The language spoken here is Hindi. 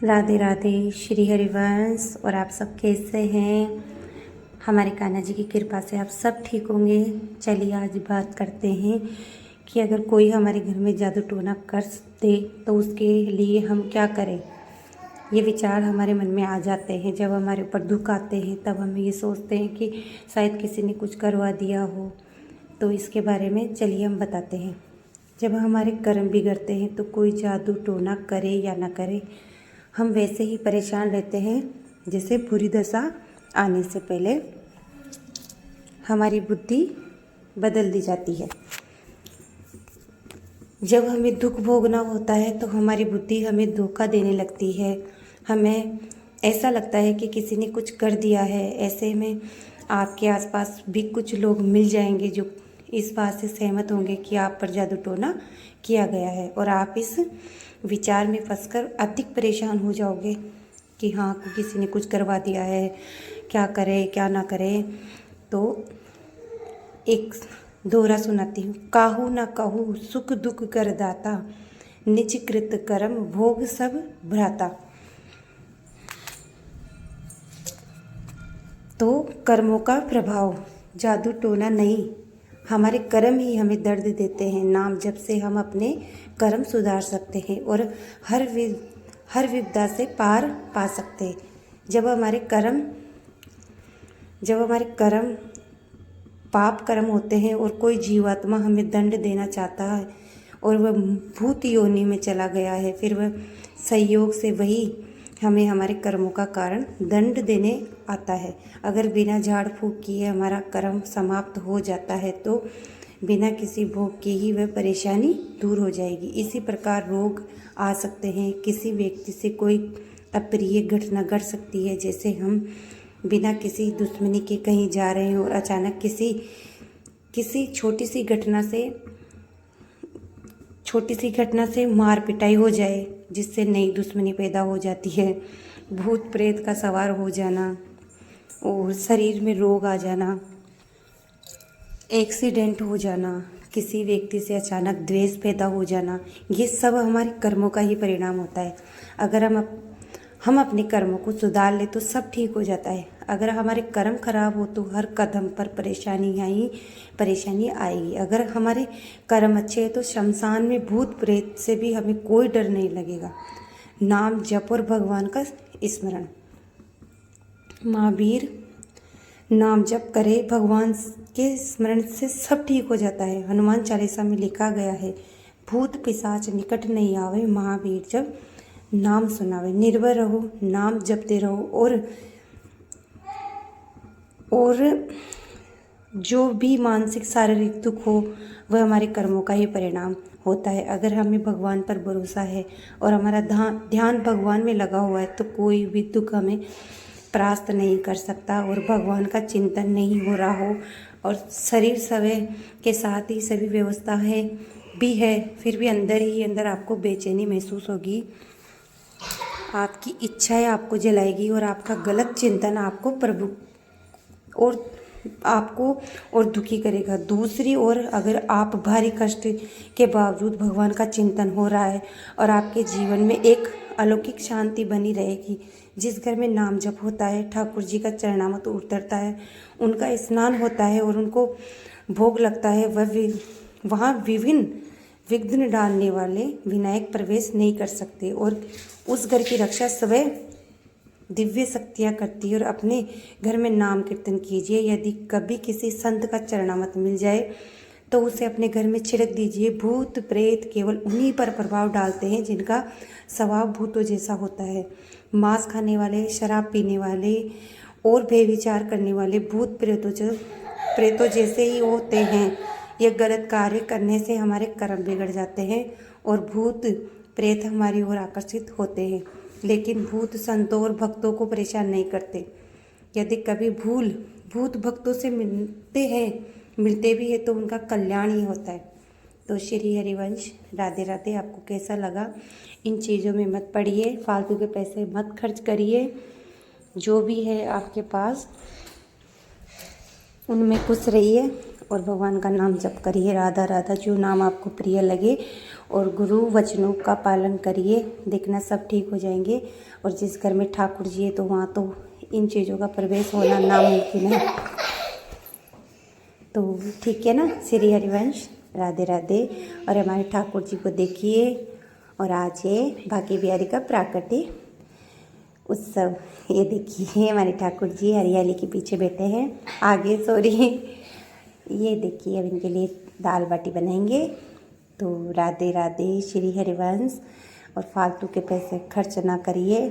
राधे राधे, श्री हरिवंश। और आप सब कैसे हैं? हमारे कान्हा जी की कृपा से आप सब ठीक होंगे। चलिए आज बात करते हैं कि अगर कोई हमारे घर में जादू टोना कर दे तो उसके लिए हम क्या करें। ये विचार हमारे मन में आ जाते हैं। जब हमारे ऊपर दुख आते हैं तब हम ये सोचते हैं कि शायद किसी ने कुछ करवा दिया हो। तो इसके बारे में चलिए हम बताते हैं। जब हमारे कर्म बिगड़ते हैं तो कोई जादू टोना करे या ना करे, हम वैसे ही परेशान रहते हैं जैसे बुरी दशा आने से पहले हमारी बुद्धि बदल दी जाती है। जब हमें दुख भोगना होता है तो हमारी बुद्धि हमें धोखा देने लगती है। हमें ऐसा लगता है कि किसी ने कुछ कर दिया है। ऐसे में आपके आसपास भी कुछ लोग मिल जाएंगे जो इस बात से सहमत होंगे कि आप पर जादू टोना किया गया है, और आप इस विचार में फंसकर अधिक परेशान हो जाओगे कि हाँ किसी ने कुछ करवा दिया है, क्या करे क्या ना करे। तो एक दोहरा सुनाती हूँ। काहू ना कहू सुख दुख कर दाता, निज कृत कर्म भोग सब भ्राता। तो कर्मों का प्रभाव, जादू टोना नहीं, हमारे कर्म ही हमें दर्द देते हैं। नाम जप से हम अपने कर्म सुधार सकते हैं और हर विपदा से पार पा सकते हैं। जब हमारे कर्म पाप कर्म होते हैं और कोई जीवात्मा हमें दंड देना चाहता है और वह भूत योनि में चला गया है, फिर वह संयोग से वही हमें हमारे कर्मों का कारण दंड देने आता है। अगर बिना झाड़ फूक किए हमारा कर्म समाप्त हो जाता है तो बिना किसी भोग के ही वह परेशानी दूर हो जाएगी। इसी प्रकार रोग आ सकते हैं, किसी व्यक्ति से कोई अप्रिय घटना घट सकती है। जैसे हम बिना किसी दुश्मनी के कहीं जा रहे हैं और अचानक किसी छोटी सी घटना से मार पिटाई हो जाए, जिससे नई दुश्मनी पैदा हो जाती है। भूत प्रेत का सवार हो जाना और शरीर में रोग आ जाना, एक्सीडेंट हो जाना, किसी व्यक्ति से अचानक द्वेष पैदा हो जाना, ये सब हमारे कर्मों का ही परिणाम होता है। अगर हम अपने कर्मों को सुधार ले तो सब ठीक हो जाता है। अगर हमारे कर्म खराब हो तो हर कदम पर परेशानी आएगी। अगर हमारे कर्म अच्छे हैं तो शमशान में भूत प्रेत से भी हमें कोई डर नहीं लगेगा। नाम जप और भगवान का स्मरण। महावीर नाम जप करे, भगवान के स्मरण से सब ठीक हो जाता है। हनुमान चालीसा में लिखा गया है, भूत पिशाच निकट नहीं आवे, महावीर जब नाम सुनावे। निर्भय रहो, नाम जपते रहो और जो भी मानसिक शारीरिक दुख हो वह हमारे कर्मों का ही परिणाम होता है। अगर हमें भगवान पर भरोसा है और हमारा ध्यान भगवान में लगा हुआ है तो कोई भी दुख हमें परास्त नहीं कर सकता। और भगवान का चिंतन नहीं हो रहा हो और शरीर समय के साथ ही सभी व्यवस्था है फिर भी अंदर ही अंदर आपको बेचैनी महसूस होगी। आपकी इच्छाएं आपको जलाएगी और आपका गलत चिंतन आपको और दुखी करेगा। दूसरी ओर अगर आप भारी कष्ट के बावजूद भगवान का चिंतन हो रहा है और आपके जीवन में एक अलौकिक शांति बनी रहेगी। जिस घर में नाम जप होता है, ठाकुर जी का चरणामृत उतरता है, उनका स्नान होता है और उनको भोग लगता है, वहाँ विघ्न डालने वाले विनायक प्रवेश नहीं कर सकते और उस घर की रक्षा स्वयं दिव्य शक्तियाँ करती है। और अपने घर में नाम कीर्तन कीजिए। यदि कभी किसी संत का चरणामृत मिल जाए तो उसे अपने घर में छिड़क दीजिए। भूत प्रेत केवल उन्हीं पर प्रभाव डालते हैं जिनका स्वभाव भूतों जैसा होता है। मांस खाने वाले, शराब पीने वाले और व्यभिचार करने वाले भूत प्रेतों जैसे ही होते हैं। ये गलत कार्य करने से हमारे कर्म बिगड़ जाते हैं और भूत प्रेत हमारी ओर आकर्षित होते हैं, लेकिन भूत संतों और भक्तों को परेशान नहीं करते। यदि कभी भूत भक्तों से मिलते भी हैं तो उनका कल्याण ही होता है। तो श्री हरिवंश, राधे राधे। आपको कैसा लगा? इन चीज़ों में मत पड़िए, फालतू के पैसे मत खर्च करिए। जो भी है आपके पास उनमें खुश रहिए और भगवान का नाम जप करिए। राधा राधा जो नाम आपको प्रिय लगे और गुरु वचनों का पालन करिए, देखना सब ठीक हो जाएंगे। और जिस घर में ठाकुर जी है तो वहाँ तो इन चीज़ों का प्रवेश होना नामुमकिन है। तो ठीक है ना। श्री हरिवंश, राधे राधे। और हमारे ठाकुर जी को देखिए। और आज है भाग्य बिहारी का प्राकट्य उत्सव। ये देखिए हमारे ठाकुर जी हरियाली के पीछे बैठे हैं, आगे सॉरी। ये देखिए अब इनके लिए दाल बाटी बनाएंगे। तो राधे राधे, श्री हरिवंश। और फालतू के पैसे खर्च ना करिए।